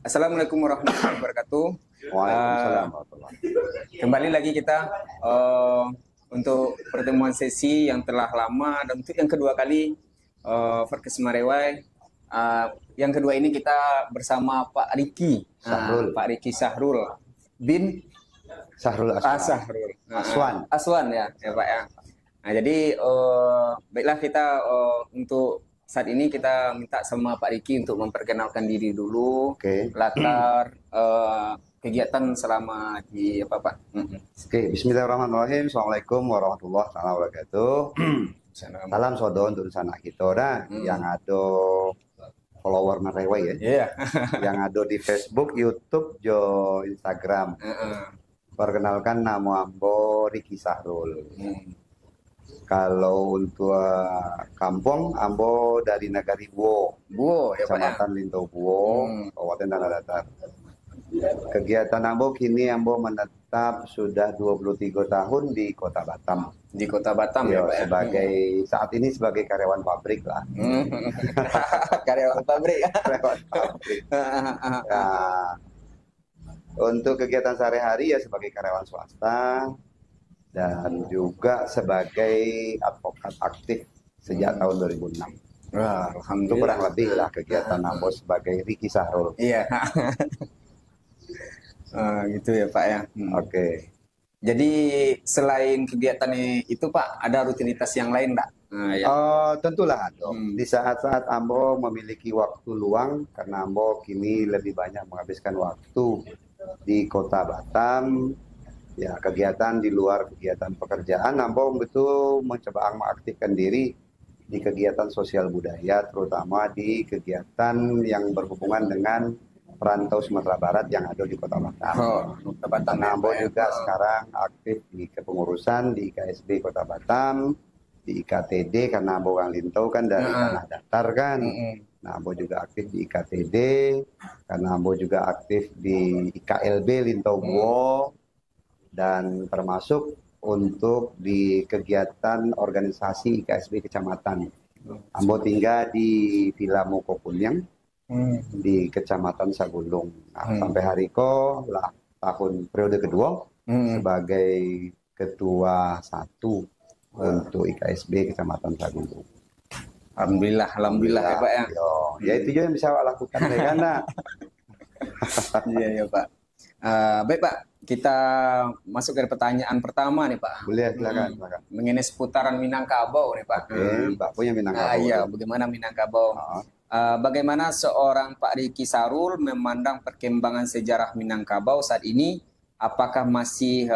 Assalamualaikum warahmatullahi wabarakatuh. Waalaikumsalam warahmatullahi Kembali lagi kita untuk pertemuan sesi yang telah lama dan untuk yang kedua kali Farkes Marewai. Yang kedua ini kita bersama Pak Riki Sahrul. Pak Riki Sahrul bin Sahrul Aswan ya Pak ya. Nah, jadi baiklah kita untuk saat ini kita minta sama Pak Riki untuk memperkenalkan diri dulu, latar kegiatan selama di apa Pak? Bismillahirrahmanirrahim. Assalamualaikum warahmatullahi wabarakatuh. Salam sodon untuk sana kita dah yang ada follower Marewai ya. Yang ada di Facebook, YouTube, jo Instagram. Perkenalkan nama ambo Riki Sahrul. Kalau untuk kampung, ambo dari Nagari Buo, ya, Kecamatan Lintou Buo, Kabupaten Tanah Datar. Kegiatan ambo kini ambo menetap sudah 23 tahun di Kota Batam. Di Kota Batam ya, Pak. Sebagai saat ini sebagai karyawan pabrik lah. Karyawan pabrik. Karyawan pabrik. Nah, untuk kegiatan sehari-hari ya sebagai karyawan swasta. Dan juga sebagai advokat aktif sejak tahun 2006. Wah, alhamdulillah. Itu kurang lebih lah kegiatan ambo sebagai Riki Sahrul. Iya. Gitu ya Pak ya. Oke. Jadi selain kegiatan itu Pak, ada rutinitas yang lain enggak? Tentulah ada. Di saat-saat ambo memiliki waktu luang, karena ambo kini lebih banyak menghabiskan waktu di Kota Batam. Ya, kegiatan di luar kegiatan pekerjaan, ambo betul mencoba mengaktifkan diri di kegiatan sosial budaya, terutama di kegiatan yang berhubungan dengan perantau Sumatera Barat yang ada di Kota Batam. Kota Batam. Nah, ambo juga sekarang aktif di kepengurusan di KSB Kota Batam, di IKTD karena ambo orang Lintou kan dari Tanah Datar kan. Nah, ambo juga aktif di IKTD karena ambo juga aktif di IKLB Lintou Buo. Dan termasuk untuk di kegiatan organisasi IKSB Kecamatan. Ambo tinggal di Villa Moko Kunyang di Kecamatan Sagulung. Nah, sampai hari ko lah tahun periode kedua sebagai ketua 1 untuk IKSB Kecamatan Sagulung. Alhamdulillah ya Pak ya. Ya itu juga yang bisa lakukan ya kan. Iya Pak. Baik Pak, kita masuk ke pertanyaan pertama nih Pak. Boleh, silakan. Mengenai seputaran Minangkabau nih Pak. Mbak punya Minangkabau. Iya, bagaimana Minangkabau? Bagaimana seorang Pak Riki Sahrul memandang perkembangan sejarah Minangkabau saat ini? Apakah masih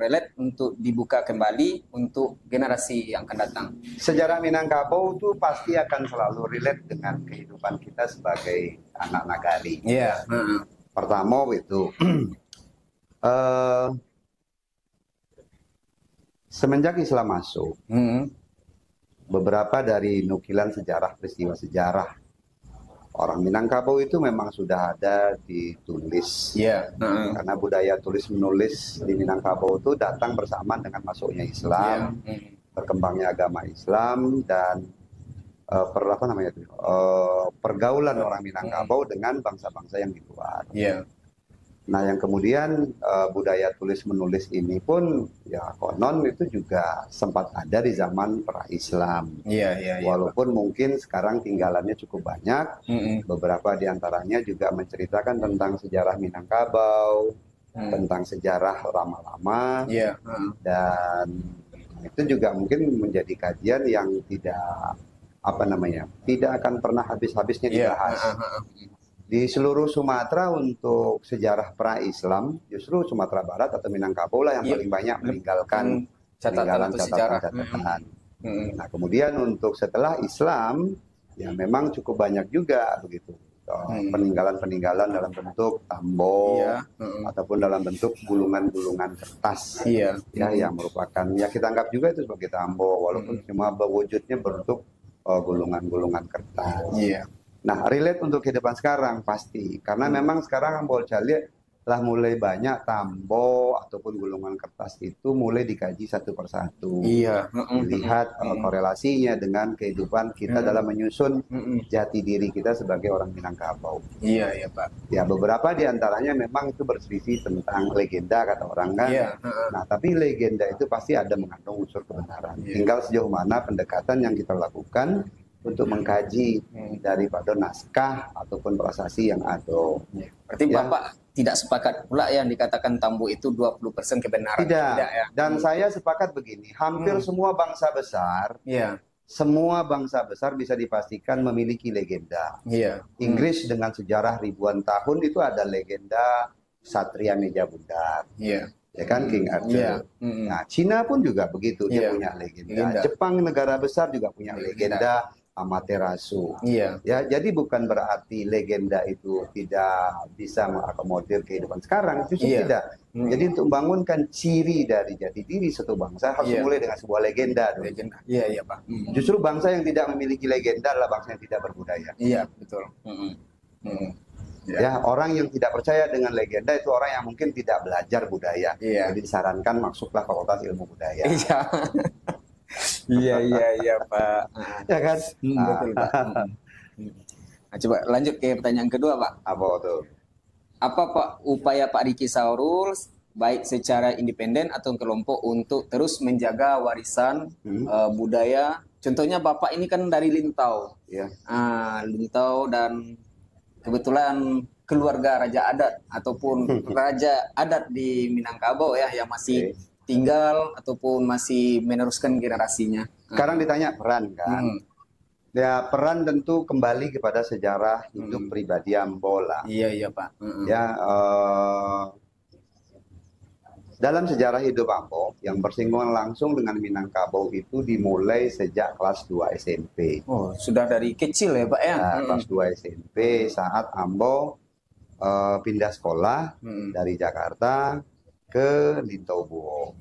relate untuk dibuka kembali untuk generasi yang akan datang? Sejarah Minangkabau itu pasti akan selalu relate dengan kehidupan kita sebagai anak nagari. Iya. Pertama itu semenjak Islam masuk, beberapa dari nukilan sejarah, peristiwa sejarah orang Minangkabau itu memang sudah ada ditulis. Karena budaya tulis menulis di Minangkabau itu datang bersamaan dengan masuknya Islam, berkembangnya agama Islam dan pergaulan orang Minangkabau dengan bangsa-bangsa yang di luar. Nah, yang kemudian budaya tulis menulis ini pun ya konon itu juga sempat ada di zaman pra-Islam. Walaupun mungkin sekarang tinggalannya cukup banyak. Beberapa di antaranya juga menceritakan tentang sejarah Minangkabau, tentang sejarah lama-lama. Dan itu juga mungkin menjadi kajian yang tidak tidak akan pernah habis-habisnya dibahas. Di seluruh Sumatera untuk sejarah pra-Islam, justru Sumatera Barat atau Minangkabau lah yang paling banyak meninggalkan catatan. Nah, kemudian untuk setelah Islam, ya memang cukup banyak juga begitu. Peninggalan-peninggalan dalam bentuk tambo ataupun dalam bentuk gulungan-gulungan kertas. Yang merupakan, ya kita anggap juga itu sebagai tambo, walaupun cuma berwujudnya bentuk gulungan-gulungan kertas. Nah, relate untuk kehidupan sekarang pasti, karena memang sekarang ambo lihat telah mulai banyak tambo ataupun gulungan kertas itu mulai dikaji satu persatu. Iya. Lihat korelasinya dengan kehidupan kita dalam menyusun jati diri kita sebagai orang Minangkabau. Iya, iya Pak. Ya beberapa diantaranya memang itu berselisih tentang legenda kata orang kan. Iya. Nah tapi legenda itu pasti ada mengandung unsur kebenaran. Tinggal sejauh mana pendekatan yang kita lakukan untuk mengkaji daripada naskah ataupun prasasti yang ada. Berarti Bapak tidak sepakat pula yang dikatakan Tambo itu 20% kebenaran? Tidak ya? Dan saya sepakat begini, hampir semua bangsa besar, semua bangsa besar bisa dipastikan memiliki legenda. Inggris dengan sejarah ribuan tahun itu ada legenda Satria Meja Bundar. Ya kan, King Arthur. Nah, Cina pun juga begitu, dia punya legenda. Jepang negara besar juga punya legenda Amaterasu. Ya, jadi bukan berarti legenda itu tidak bisa mengakomodir kehidupan sekarang, justru tidak. Jadi untuk membangunkan ciri dari jati diri satu bangsa harus mulai dengan sebuah legenda. Iya, Pak. Justru bangsa yang tidak memiliki legenda adalah bangsa yang tidak berbudaya. Iya, betul. Ya, orang yang tidak percaya dengan legenda itu orang yang mungkin tidak belajar budaya. Jadi disarankan masuklah Fakultas Ilmu Budaya. Iya Pak. Ya kan? Betul Pak. Nah, coba lanjut ke pertanyaan kedua Pak. Apa tuh? Apa Pak upaya Pak Riki Sahrul baik secara independen atau kelompok untuk terus menjaga warisan budaya? Contohnya Bapak ini kan dari Lintau. Lintau dan kebetulan keluarga raja adat ataupun raja adat di Minangkabau ya yang masih tinggal ataupun masih meneruskan generasinya. Sekarang ditanya peran kan? Ya peran tentu kembali kepada sejarah hidup pribadi Ambola. Iya Pak. Ya dalam sejarah hidup Ambo yang bersinggungan langsung dengan Minangkabau itu dimulai sejak kelas 2 SMP. Oh, sudah dari kecil ya Pak ya? Kelas 2 SMP saat Ambo pindah sekolah dari Jakarta ke Lintobuo.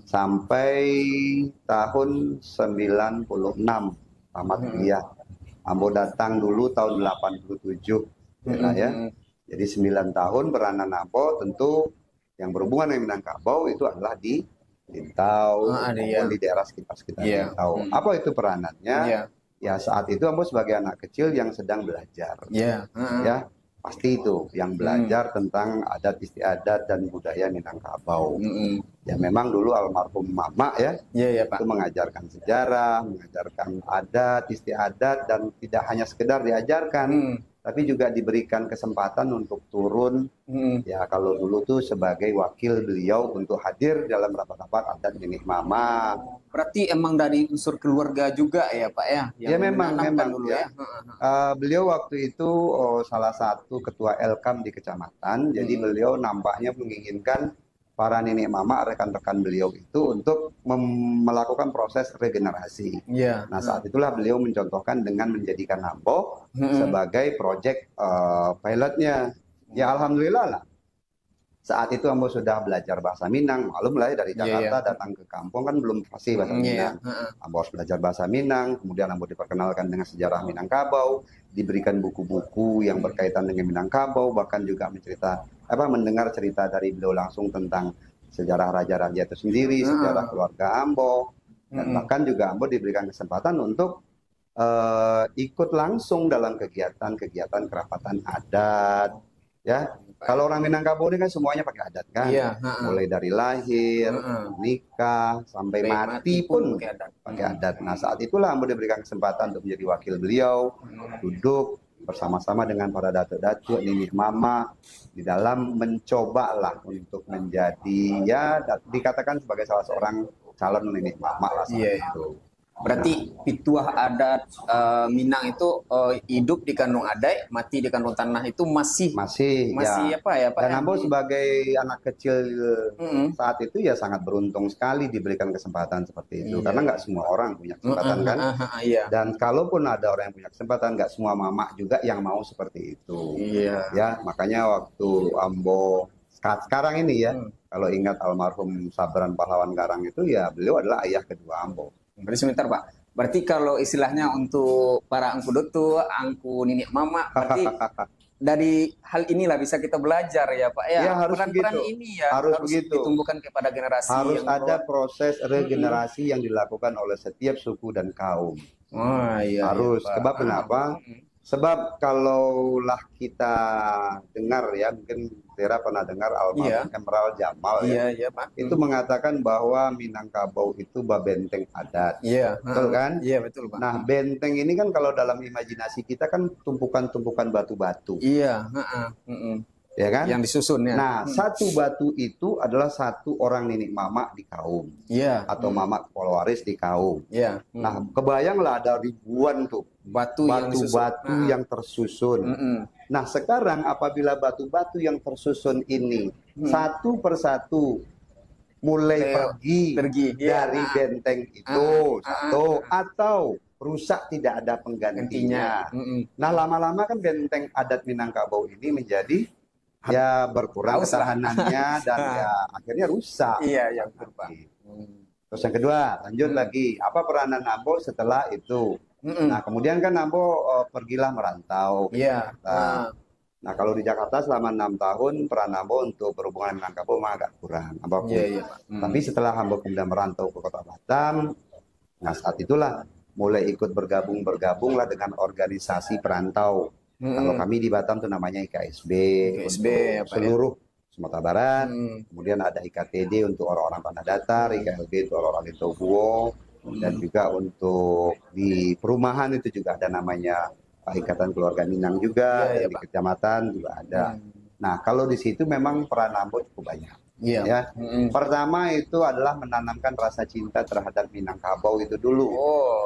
Sampai tahun 96 tamat kuliah. Ambo datang dulu tahun 87 ya. Jadi 9 tahun peranan Ambo tentu yang berhubungan dengan Minangkabau itu adalah di Lintau maupun di daerah sekitar Lintau. Apa itu peranannya? Ya saat itu Ambo sebagai anak kecil yang sedang belajar. Ya, pasti itu yang belajar tentang adat istiadat dan budaya Minangkabau. Ya memang dulu almarhum Mama itu mengajarkan sejarah, mengajarkan adat istiadat dan tidak hanya sekedar diajarkan, tapi juga diberikan kesempatan untuk turun. Ya kalau dulu tuh sebagai wakil beliau untuk hadir dalam rapat-rapat adat Nenek Mama. Berarti emang dari unsur keluarga juga ya Pak ya? Ya memang dulu ya. Beliau waktu itu salah satu ketua Elkam di kecamatan. Jadi beliau nampaknya menginginkan para nenek mama rekan-rekan beliau itu untuk melakukan proses regenerasi. Nah saat itulah beliau mencontohkan dengan menjadikan Ambo sebagai proyek pilotnya. Ya alhamdulillah lah. Saat itu Ambo sudah belajar bahasa Minang, maklum lah dari Jakarta datang ke kampung kan belum fasih bahasa Minang. Ambo harus belajar bahasa Minang, kemudian Ambo diperkenalkan dengan sejarah Minangkabau, diberikan buku-buku yang berkaitan dengan Minangkabau, bahkan juga mendengar cerita dari beliau langsung tentang sejarah raja-raja itu sendiri, sejarah keluarga Ambo, dan bahkan juga Ambo diberikan kesempatan untuk ikut langsung dalam kegiatan-kegiatan kerapatan adat, ya. Kalau orang Minangkabau ini kan semuanya pakai adat kan, mulai dari lahir, nikah, sampai mati pun pakai adat. Nah saat itulah Ambo diberikan kesempatan untuk menjadi wakil beliau, duduk bersama-sama dengan para datuk-datuk, nenek mama, di dalam mencoba lah untuk menjadi ya dikatakan sebagai salah seorang calon nenek mama lah saat itu. Berarti pituah adat Minang itu hidup di kandung adat, mati di kandung tanah itu masih ya. Apa ya Pak? Dan Ambo sebagai anak kecil saat itu ya sangat beruntung sekali diberikan kesempatan seperti itu, karena nggak semua orang punya kesempatan kan. Dan kalaupun ada orang yang punya kesempatan, nggak semua mama juga yang mau seperti itu. Ya makanya waktu Ambo sekarang ini ya, kalau ingat almarhum Sabran Pahlawan Garang itu ya beliau adalah ayah kedua Ambo. Berarti sebentar Pak, berarti kalau istilahnya untuk para angku dotu, angku nenek mama, berarti dari hal inilah bisa kita belajar ya Pak ya. Ya, harus Peran-peran begitu. ini ya Harus harus begitu. ditumbuhkan kepada generasi Harus yang ada proses regenerasi yang dilakukan oleh setiap suku dan kaum. Iya, Harus. iya, Pak. Sebab kenapa? Sebab kalaulah kita dengar ya, mungkin Tera pernah dengar almarhum Emerald Jamal ya, Pak. itu mengatakan bahwa Minangkabau itu benteng adat. Iya, betul kan? Iya, betul Pak. Nah, benteng ini kan kalau dalam imajinasi kita kan tumpukan-tumpukan batu-batu. Iya, Ya kan? Yang disusun ya. Nah, satu batu itu adalah satu orang nenek mama di kaum. Iya. Atau mama kepala waris di kaum. Iya. Nah, kebayanglah ada ribuan tuh batu-batu yang tersusun. Nah, sekarang apabila batu-batu yang tersusun ini satu persatu mulai pergi dari benteng itu atau rusak tidak ada penggantinya. Nah, lama-lama kan benteng adat Minangkabau ini menjadi ya berkurang ketahanannya dan ya akhirnya rusak. Iya, betul Pak. Terus yang kedua, lanjut lagi, apa peranan Nambo setelah itu? Nah, kemudian kan Nambo pergilah merantau. Iya. Nah, kalau di Jakarta selama 6 tahun peran Nambo untuk berhubungan dengan Minangkabau agak kurang. Tapi setelah Nambo kemudian merantau ke Kota Batam, nah saat itulah mulai ikut bergabunglah dengan organisasi perantau. Kalau kami di Batam itu namanya IKSB seluruh Sumatera Barat. Kemudian ada IKTD untuk orang-orang tanah datar, IKLB untuk orang-orang di Tobuo, dan juga untuk di perumahan itu juga ada namanya Ikatan Keluarga Minang juga, dan di kecamatan juga ada. Nah, kalau di situ memang peran Nambo cukup banyak. Ya. Pertama itu adalah menanamkan rasa cinta terhadap Minangkabau itu dulu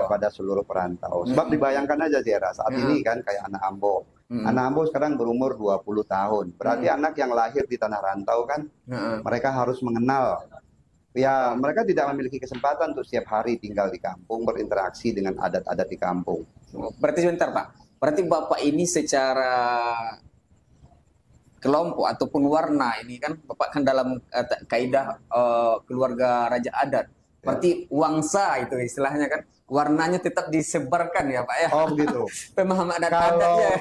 kepada seluruh perantau. Sebab dibayangkan aja Zera, saat ini kan kayak anak Ambo. Anak Ambo sekarang berumur 20 tahun. Berarti anak yang lahir di tanah rantau kan mereka harus mengenal. Ya, mereka tidak memiliki kesempatan untuk setiap hari tinggal di kampung, berinteraksi dengan adat-adat di kampung. Berarti sebentar Pak, berarti Bapak ini secara kelompok ataupun warna ini kan Bapak kan dalam kaidah keluarga raja adat. Berarti wangsa itu istilahnya kan warnanya tetap disebarkan ya Pak ya. Oh begitu. Pemahaman adat-adatnya.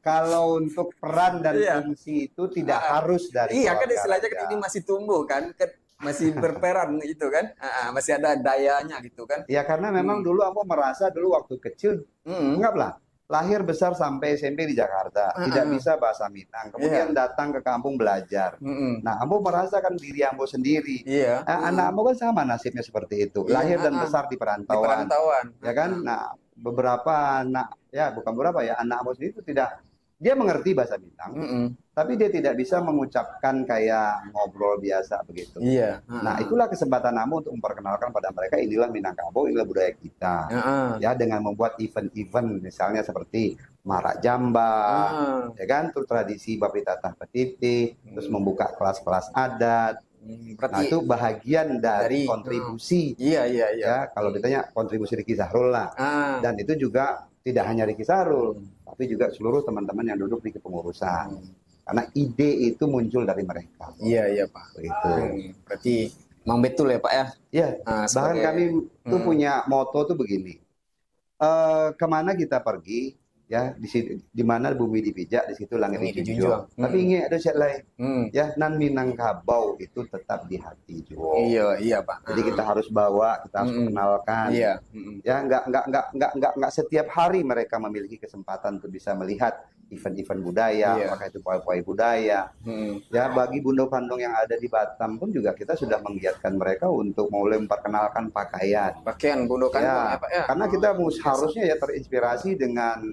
Kalau untuk peran dan fungsi itu tidak harus dari Iya kan istilahnya kan ini masih tumbuh kan masih berperan itu kan, masih ada dayanya gitu kan. Ya karena memang dulu aku merasa dulu waktu kecil enggaklah. Lahir besar sampai SMP di Jakarta, tidak bisa bahasa Minang. Kemudian datang ke kampung belajar. Nah, Ambo merasakan diri Ambo sendiri. Anak Ambo kan sama nasibnya seperti itu. Lahir dan besar di perantauan. Ya kan? Nah, beberapa anak, ya bukan beberapa ya, anak Ambo sendiri itu tidak, dia mengerti bahasa Minang, tapi dia tidak bisa mengucapkan kayak ngobrol biasa begitu. Nah, itulah kesempatan Ambo untuk memperkenalkan pada mereka inilah Minangkabau, inilah budaya kita. Ya, dengan membuat event-event misalnya seperti Marak Jambang, ya kan, terus tradisi Bapi Tatah Petiti, terus membuka kelas-kelas adat. Nah, itu bagian dari kontribusi. Ya, kalau ditanya kontribusi Riki Sahrul lah. Dan itu juga tidak hanya Riki Sahrul, tapi juga seluruh teman-teman yang duduk di kepengurusan. Karena ide itu muncul dari mereka. Iya Pak. Begitu. Berarti memang betul ya Pak ya. Iya. Bahkan kami tuh punya moto tuh begini. Kemana kita pergi, ya di mana bumi dipijak, di situ langit dijunjung. Tapi ingat ada syarat lain. Ya, nan Minangkabau itu tetap di hati Jo. Iya Pak. Jadi kita harus bawa, kita harus mengenalkan. Ya, enggak setiap hari mereka memiliki kesempatan untuk bisa melihat event-event budaya, apakah itu pawai-pawai budaya. Ya, bagi bundo-bandong yang ada di Batam pun juga kita sudah menggiatkan mereka untuk mulai memperkenalkan pakaian bundo kandung ya Pak ya. Karena kita harusnya ya terinspirasi dengan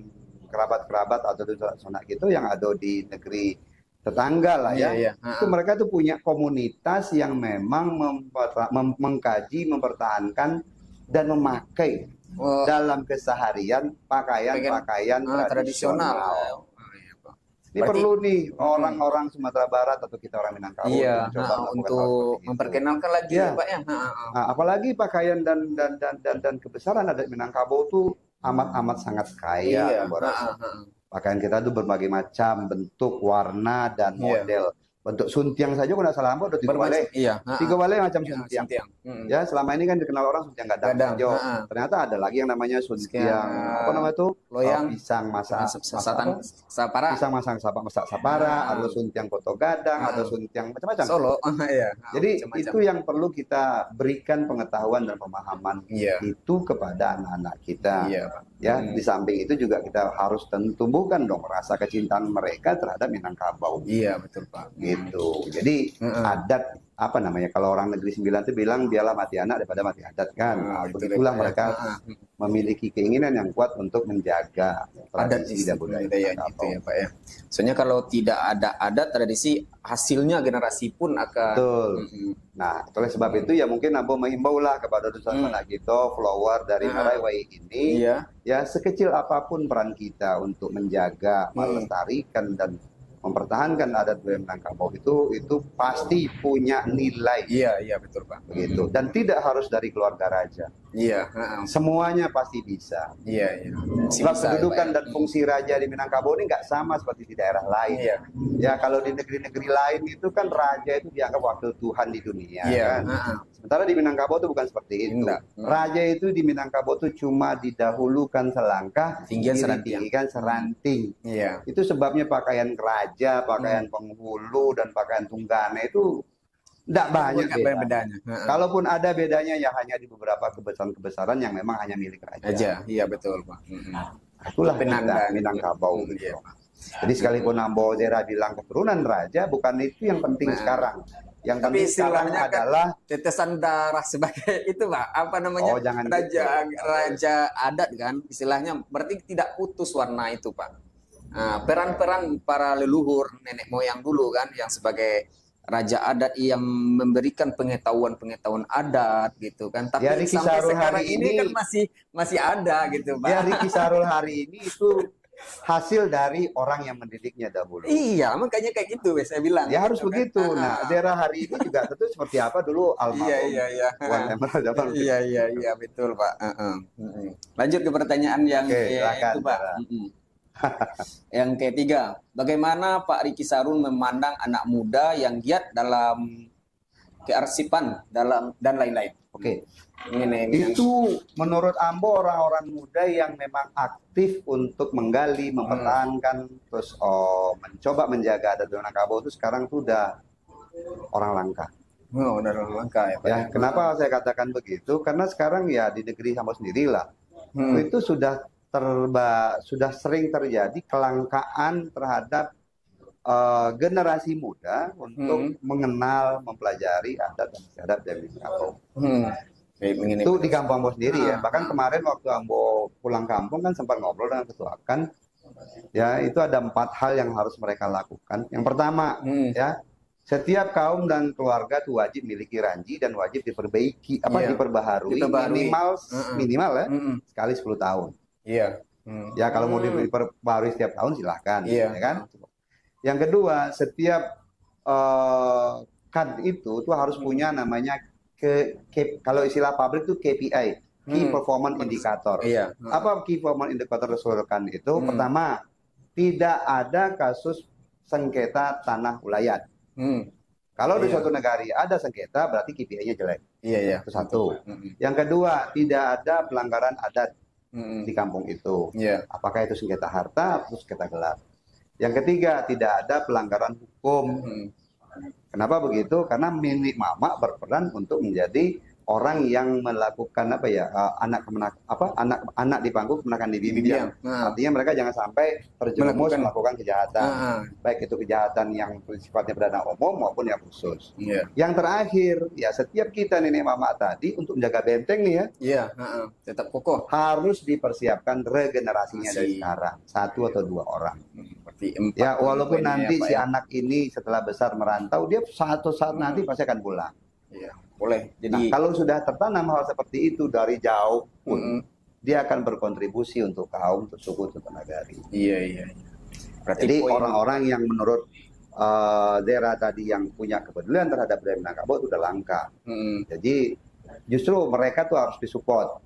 kerabat-kerabat atau sanak gitu yang ada di negeri tetangga lah ya. Itu mereka tuh punya komunitas yang memang mengkaji, mempertahankan dan memakai dalam keseharian pakaian tradisional. Ini perlu nih orang-orang Sumatera Barat atau kita orang Minangkabau untuk memperkenalkan lagi ya Pak ya. Apalagi pakaian dan kebesaran adat Minangkabau tuh amat sangat kaya. Pakaian kita tuh berbagai macam bentuk, warna dan model. Bentuk suntiang saja kalau nggak salah udah tiga wale. Iya. Tiga wale macam suntiang. Ya selama ini kan dikenal orang suntiang gadang. Ternyata ada lagi yang namanya suntiang apa namanya itu? Loyang. Pisang masak sapara. Pisang masak sapara. Ada suntiang foto gadang. Ada suntiang macam-macam. Solo. Iya. Jadi itu yang perlu kita berikan pengetahuan dan pemahaman itu kepada anak-anak kita. Ya di samping itu juga kita harus tumbuhkan dong rasa kecintaan mereka terhadap Minangkabau. Iya betul Pak. Gitu. Jadi adat apa namanya kalau orang negeri 9 itu bilang biarlah mati anak daripada mati adat kan. Begitulah mereka memiliki keinginan yang kuat untuk menjaga tradisi dan budaya gitu ya Pak ya. Soalnya kalau tidak ada adat tradisi hasilnya generasi pun akan. Betul. Nah, oleh sebab itu ya mungkin Ambo menghimbau lah kepada Dusana kita follower dari Maraywai ini ya sekecil apapun peran kita untuk menjaga, melestarikan dan mempertahankan adat budaya Minangkabau itu pasti punya nilai. Iya betul Pak. Begitu. Dan tidak harus dari keluarga raja. Iya. Semuanya pasti bisa. Iya. Sebab kedudukan dan fungsi raja di Minangkabau ini nggak sama seperti di daerah lain. Iya. Ya kalau di negeri-negeri lain itu kan raja itu dianggap wakil Tuhan di dunia. Kan? Sementara di Minangkabau itu bukan seperti itu. Raja itu di Minangkabau itu cuma didahulukan selangkah, ditinggikan seranting. Iya. Itu sebabnya pakaian raja, pakaian penghulu dan pakaian tunggane itu tidak banyak bedanya. Kalaupun ada bedanya ya hanya di beberapa kebesaran-kebesaran yang memang hanya milik raja. Iya betul Pak. Itulah Minangkabau. Jadi sekalipun Ambo Zera bilang keturunan raja, bukan itu yang penting sekarang. Yang penting sekarang adalah tetesan darah sebagai itu Pak. Apa namanya? Raja adat kan istilahnya, berarti tidak putus warna itu Pak. Peran-peran para leluhur nenek moyang dulu kan yang sebagai raja adat yang memberikan pengetahuan adat gitu kan, tapi ya, sampai sekarang ini kan masih ada gitu Pak. Ya Riki Sarul hari ini itu hasil dari orang yang mendidiknya dahulu. Iya, makanya kayak gitu saya bilang. Ya harus begitu. Nah, daerah hari ini juga tentu seperti apa dulu almarhum. Iya betul Pak. Lanjut ke pertanyaan yang itu Pak. Yang ketiga, bagaimana Pak Riki Sarul memandang anak muda yang giat dalam kearsipan dan lain-lain? Itu menurut Ambo orang-orang muda yang memang aktif untuk menggali, mempertahankan, terus mencoba menjaga adat Minangkabau itu sekarang tuh udah orang langka. Udah orang langka ya Pak. Ya, kenapa saya katakan begitu? Karena sekarang ya di negeri Ambo sendirilah itu sudah sering terjadi kelangkaan terhadap generasi muda untuk mengenal, mempelajari adat dan istiadat dari Minangkabau. Itu di kampung Ambo sendiri ya. Bahkan kemarin waktu Ambo pulang kampung kan sempat ngobrol dengan ketua Akan. Ya, itu ada 4 hal yang harus mereka lakukan. Yang pertama, ya, setiap kaum dan keluarga itu wajib miliki ranji dan wajib diperbaiki, diperbaharui minimal ya, sekali 10 tahun. Iya. Ya kalau mau diperbarui setiap tahun silahkan, ya kan. Yang kedua, setiap kad itu tuh harus punya namanya kalau istilah pabrik itu KPI, Key Performance Indicator. Apa Key Performance Indicator kan itu? Pertama, tidak ada kasus sengketa tanah ulayat. Kalau di suatu negara ada sengketa, berarti KPI-nya jelek. Itu satu. Yang kedua, tidak ada pelanggaran adat di kampung itu. Apakah itu sengketa harta atau sengketa gelar. Yang ketiga, tidak ada pelanggaran hukum. Kenapa begitu? Karena milik mama berperan untuk menjadi orang yang melakukan anak di pangku kemenakan di bimbing. Artinya mereka jangan sampai terjerumus melakukan kejahatan, baik itu kejahatan yang sifatnya pidana umum maupun yang khusus. Yang terakhir, ya setiap kita nenek mama tadi untuk menjaga benteng nih ya, tetap kokoh, harus dipersiapkan regenerasinya dari sekarang 1 atau 2 orang. Ya walaupun nanti si anak ini setelah besar merantau, dia suatu saat nanti pasti akan pulang. Boleh. Jadi kalau sudah tertanam hal seperti itu dari jauh pun, dia akan berkontribusi untuk kaum, untuk suku, untuk nagari. Jadi orang-orang yang menurut daerah tadi yang punya kepedulian terhadap budaya Minangkabau itu udah langka. Jadi justru mereka tuh harus disupport.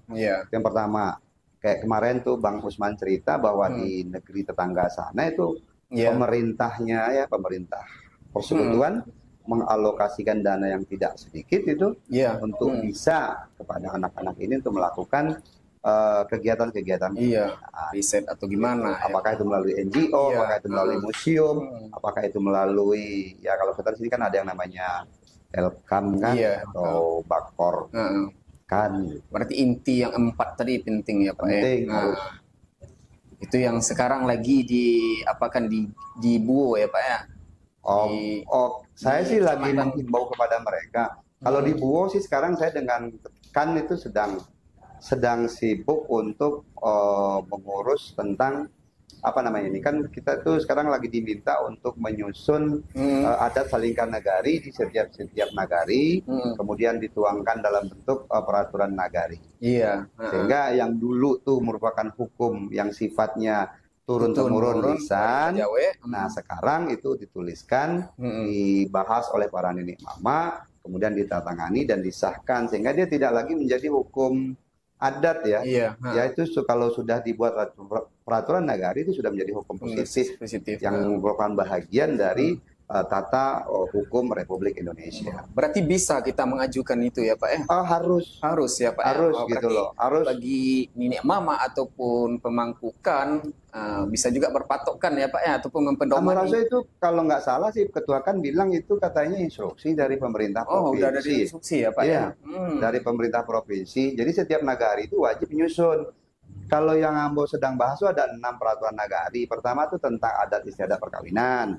Yang pertama, kayak kemarin tuh Bang Usman cerita bahwa di negeri tetangga sana itu pemerintah persekutuan mengalokasikan dana yang tidak sedikit itu untuk bisa kepada anak-anak ini untuk melakukan kegiatan-kegiatan riset atau gimana, apakah itu melalui NGO, apakah itu melalui museum, apakah itu melalui kalau kita di sini kan ada yang namanya Elkam kan atau Bakor kan. Berarti inti yang 4 tadi penting ya Pak. Penting, harus. Itu yang sekarang lagi di Buo ya Pak ya. Saya sih lagi menghimbau kepada mereka. Kalau di Buo sih sekarang saya dengan kan itu sedang sibuk untuk mengurus tentang ini kan kita tuh sekarang lagi diminta untuk menyusun adat salingkan nagari di setiap nagari, kemudian dituangkan dalam bentuk peraturan nagari. Sehingga yang dulu tuh merupakan hukum yang sifatnya turun-temurun lisan. Nah, sekarang itu dituliskan, dibahas oleh para nenek mama, kemudian ditandatangani dan disahkan sehingga dia tidak lagi menjadi hukum adat ya. Itu kalau sudah dibuat peraturan nagari itu sudah menjadi hukum positif yang merupakan bahagian dari tata hukum Republik Indonesia. Berarti bisa kita mengajukan itu ya Pak ya? Harus ya Pak. Harus gitu loh. Harus bagi nenek mama ataupun pemangkukan bisa juga berpatokkan ya Pak ya, ataupun mempedomani. Rasa itu kalau nggak salah sih ketua kan bilang itu katanya instruksi dari pemerintah provinsi. Udah dari instruksi ya Pak ya? Dari pemerintah provinsi. Jadi setiap nagari itu wajib menyusun. Kalau yang Ambo sedang bahas itu ada 6 peraturan nagari. Pertama itu tentang adat istiadat perkawinan.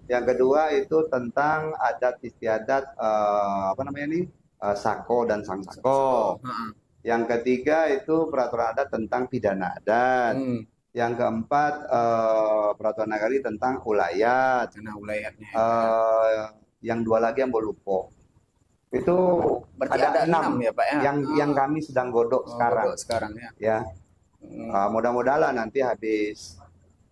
Yang kedua itu tentang adat istiadat sako dan sang sako. Yang ketiga itu peraturan adat tentang pidana adat. Yang keempat peraturan nagari tentang ulayat. Yang 2 lagi Ambo lupa. Itu berarti ada 6 ya Pak ya? Yang kami sedang godok sekarang. Mudah-mudahan nanti habis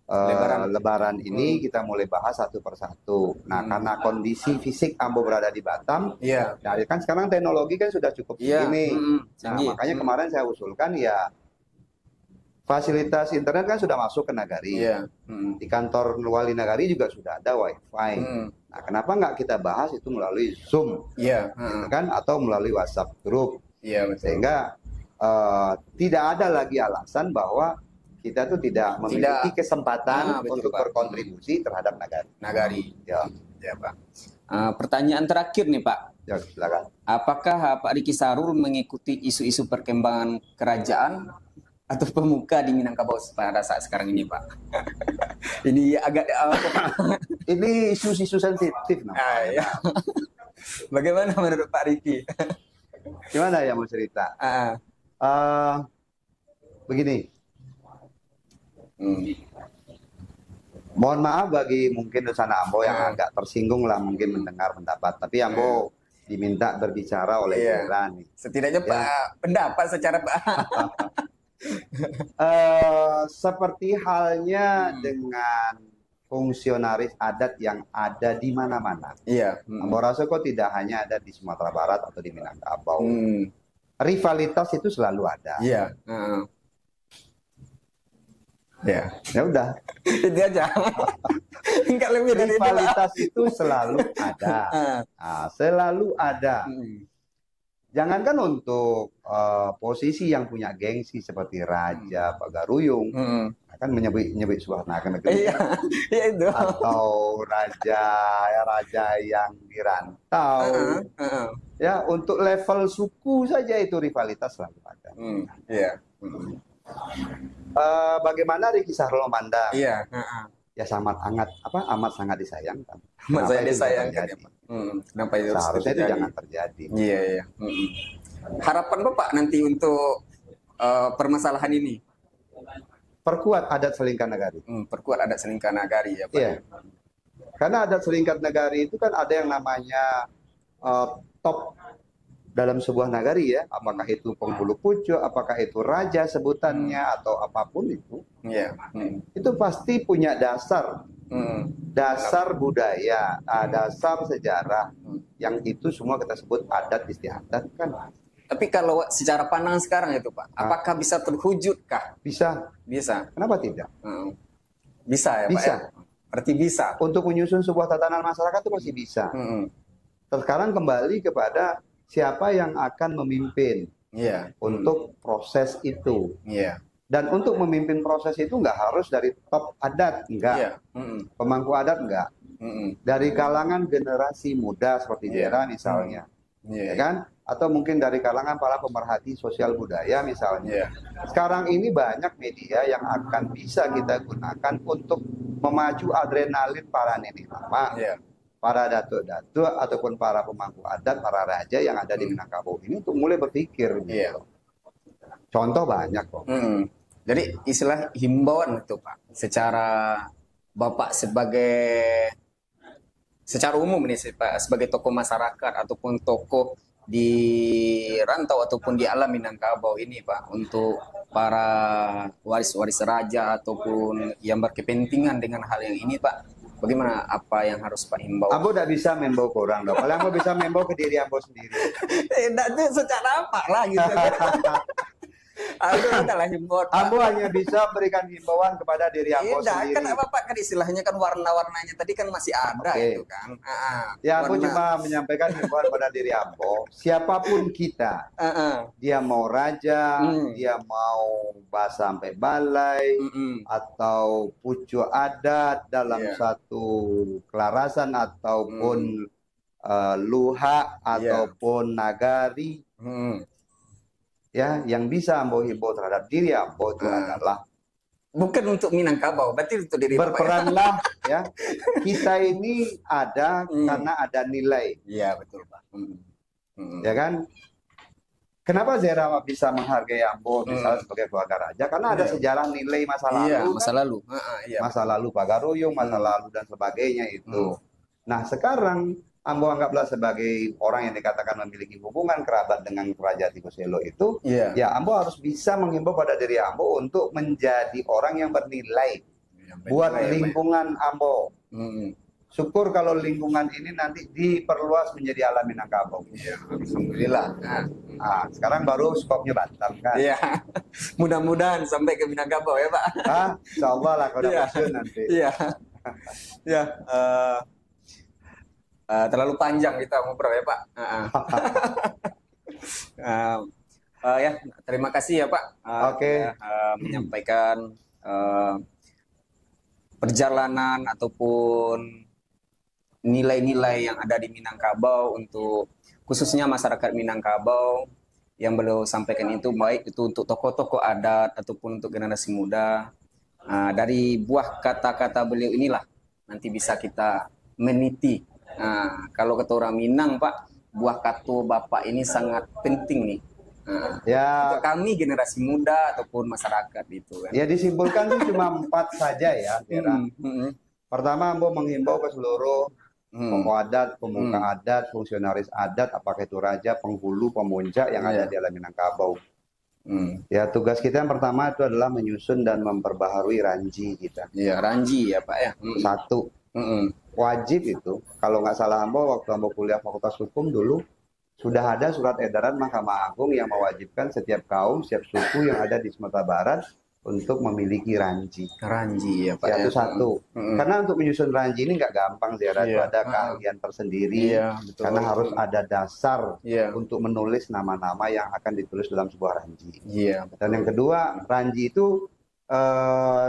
Lebaran ini kita mulai bahas satu persatu. Nah, karena kondisi fisik Ambo berada di Batam, jadi kan sekarang teknologi kan sudah cukup ini. Nah, makanya kemarin saya usulkan fasilitas internet kan sudah masuk ke nagari. Di kantor wali nagari juga sudah ada wifi. Nah, kenapa nggak kita bahas itu melalui Zoom, gitu kan, atau melalui WhatsApp group, sehingga tidak ada lagi alasan bahwa kita tuh tidak memiliki kesempatan untuk berkontribusi terhadap nagari. Ya Pak. Pertanyaan terakhir nih Pak. Ya, silakan. Apakah Pak Riki Sarul mengikuti isu-isu perkembangan kerajaan atau pemuka di Minangkabau pada saat sekarang ini Pak? Ini agak ini isu-isu sensitif. Bagaimana menurut Pak Riki? Gimana ya mau cerita? Begini. Mohon maaf bagi mungkin Nusana Ambo yang agak tersinggung lah mungkin mendengar pendapat. Tapi Ambo diminta berbicara oleh Jalan. Setidaknya Pak pendapat secara Pak. Seperti halnya dengan fungsionaris adat yang ada di mana-mana. Ambo rasa kok tidak hanya ada di Sumatera Barat atau di Minangkabau. Rivalitas itu selalu ada. Ya udah. Itu aja. Enggak lebih dari rivalitas itu selalu ada. Selalu ada. Jangankan untuk posisi yang punya gengsi seperti Raja Pagaruyung, akan menyebut Suwarna itu. Atau raja yang dirantau. Ya, untuk level suku saja itu rivalitas selalu ada. Bagaimana Riki Sarul memandang? Ya amat sangat disayangkan. Amat sangat disayangkan ya Pak. Kenapa itu seharusnya itu jangan terjadi. Harapan Bapak nanti untuk permasalahan ini? Perkuat adat selingkar nagari. Perkuat adat selingkar nagari ya Pak. Karena adat selingkar nagari itu kan ada yang namanya top dalam sebuah nagari ya, apakah itu penghulu pucuk, apakah itu raja sebutannya atau apapun itu, itu pasti punya dasar, dasar budaya, dasar sejarah, yang itu semua kita sebut adat istiadat kan. Tapi kalau secara pandangan sekarang itu Pak, apakah bisa terwujudkah? Bisa. Bisa. Kenapa tidak? Bisa ya Pak. Bisa. Ya? Berarti bisa. Untuk menyusun sebuah tatanan masyarakat itu masih bisa. Sekarang kembali kepada siapa yang akan memimpin untuk proses itu. Dan untuk memimpin proses itu nggak harus dari top adat, enggak. Pemangku adat, enggak. Dari kalangan generasi muda seperti Jera misalnya, ya kan? Atau mungkin dari kalangan para pemerhati sosial budaya misalnya. Sekarang ini banyak media yang akan bisa kita gunakan untuk memacu adrenalin para nenek lama, para datuk-datuk ataupun para pemangku adat, para raja yang ada di Minangkabau ini untuk mulai berpikir. Gitu. Contoh banyak kok. Jadi istilah himbauan itu Pak, secara Bapak secara umum nih Pak, sebagai tokoh masyarakat ataupun tokoh di rantau ataupun di alam Minangkabau ini Pak, untuk para waris-waris raja ataupun yang berkepentingan dengan hal yang ini Pak, bagaimana, apa yang harus Pak himbau? Ambo tidak bisa membau ke orang dong, kalau Ambo bisa membau ke diri Ambo sendiri. Tidak, secara apa lah gitu. Ambo hanya bisa berikan himbauan kepada diri Ambo sendiri. Kan Bapak kan istilahnya kan warna-warnanya tadi kan masih ada itu kan. Ya Ambo cuma menyampaikan himbauan pada diri Ambo. Siapapun kita, dia mau raja, dia mau sampai balai, atau pucuk adat dalam satu kelarasan ataupun luha ataupun nagari. Ya, yang bisa Ambo himbau terhadap diri Ambo itu adalah bukan untuk Minangkabau, berarti untuk diri berperanlah ya. Kita ini ada karena ada nilai. Iya, betul Pak. Ya kan? Kenapa Zera bisa menghargai Ambo misalnya sebagai keluarga raja? Karena ada sejarah nilai masa lalu. Masa lalu. Masa lalu Pagaruyung, masa lalu dan sebagainya itu. Nah, sekarang Ambo anggaplah sebagai orang yang dikatakan memiliki hubungan kerabat dengan Kerajaan Tikuselo itu, ya Ambo harus bisa menghimbau pada diri Ambo untuk menjadi orang yang bernilai buat lingkungan Ambo. Syukur kalau lingkungan ini nanti diperluas menjadi alam Minangkabau. Alhamdulillah. Nah, sekarang baru skopnya Batam kan. Iya. Mudah-mudahan sampai ke Minangkabau ya Pak. Insya Allah lah kalau udah pensiun nanti. Iya. Terlalu panjang kita ngobrol ya Pak. Ya, terima kasih ya Pak. Menyampaikan perjalanan ataupun nilai-nilai yang ada di Minangkabau untuk khususnya masyarakat Minangkabau yang beliau sampaikan itu, baik itu untuk tokoh-tokoh adat ataupun untuk generasi muda. Dari buah kata-kata beliau inilah nanti bisa kita meniti. Kalau kata orang Minang Pak, buah kata Bapak ini sangat penting nih. Untuk kami generasi muda ataupun masyarakat itu kan. Ya disimpulkan itu cuma 4 saja ya. Pertama, Ambo menghimbau ke seluruh tokoh adat, pemuka adat, fungsionaris adat, apakah itu raja, penghulu, pemuncak yang ada di alam Minangkabau. Ya, tugas kita yang pertama itu adalah menyusun dan memperbaharui ranji kita. Iya, ranji ya Pak ya. Satu. Wajib itu, kalau nggak salah Ambo waktu Ambo kuliah Fakultas Hukum dulu sudah ada surat edaran Mahkamah Agung yang mewajibkan setiap kaum, setiap suku yang ada di Sumatera Barat untuk memiliki ranji. Ranji ya Pak. Ya, itu satu. Karena untuk menyusun ranji ini nggak gampang sih, ada keahlian tersendiri. Karena harus ada dasar untuk menulis nama-nama yang akan ditulis dalam sebuah ranji. Dan yang kedua, ranji itu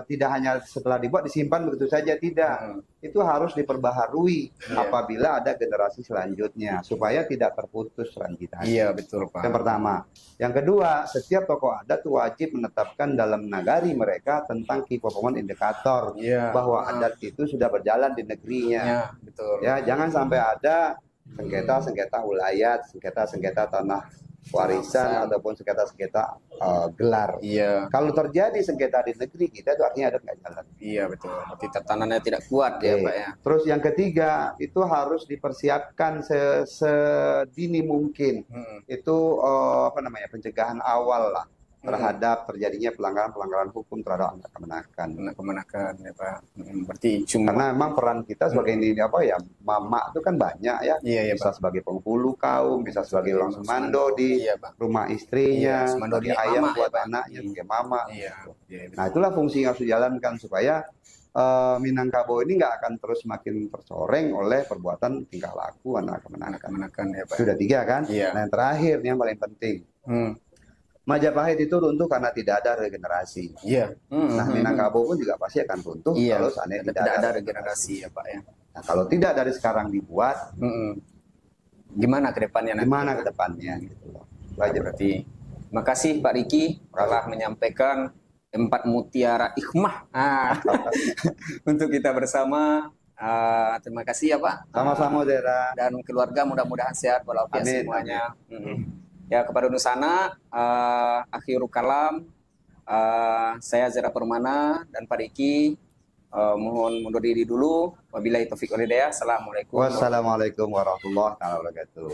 tidak hanya setelah dibuat disimpan begitu saja, tidak. Itu harus diperbaharui apabila ada generasi selanjutnya supaya tidak terputus ranji tadi. Iya, betul Pak. Yang pertama. Yang kedua, setiap tokoh adat wajib menetapkan dalam nagari mereka tentang key performance indicator bahwa adat itu sudah berjalan di negerinya. Betul. Ya, jangan sampai ada sengketa-sengketa wilayah, sengketa-sengketa tanah warisan ataupun sengketa-sengketa gelar. Kalau terjadi sengketa di negeri kita itu artinya adat nggak jalan. Iya betul. Berarti tatanannya tidak kuat ya Pak ya. Terus yang ketiga itu harus dipersiapkan sedini mungkin. Itu pencegahan awal lah terhadap terjadinya pelanggaran hukum terhadap anak kemenakan ya Pak. Berarti karena memang peran kita sebagai mama itu kan banyak ya. Bisa sebagai penghulu kaum, bisa sebagai orang semando di rumah istrinya, sebagai ayam buat anaknya, sebagai mama. Nah, itulah fungsi yang harus dijalankan supaya Minangkabau ini nggak akan terus makin tercoreng oleh perbuatan tingkah laku anak kemenakan. Ya, Pak. Sudah 3 kan? Iya. Nah yang terakhir yang paling penting. Majapahit itu runtuh karena tidak ada regenerasi. Iya. Nah Minangkabau pun juga pasti akan runtuh kalau seandainya tidak ada regenerasi ya Pak ya. Nah kalau tidak dari sekarang dibuat, gimana ke depannya nanti? Gimana ke depannya gitu loh. Berarti. Terima kasih Pak Riki telah menyampaikan 4 mutiara hikmah untuk kita bersama. Terima kasih ya Pak. Sama-sama Dera. Dan keluarga mudah-mudahan sehat walafiat semuanya. Ya kepada Nusana, akhirul kalam, saya Zera Permana dan Pak Riki mohon mundur diri dulu. Wabillahi taufiq wal hidayah. Assalamualaikum. Wassalamualaikum warahmatullahi wabarakatuh.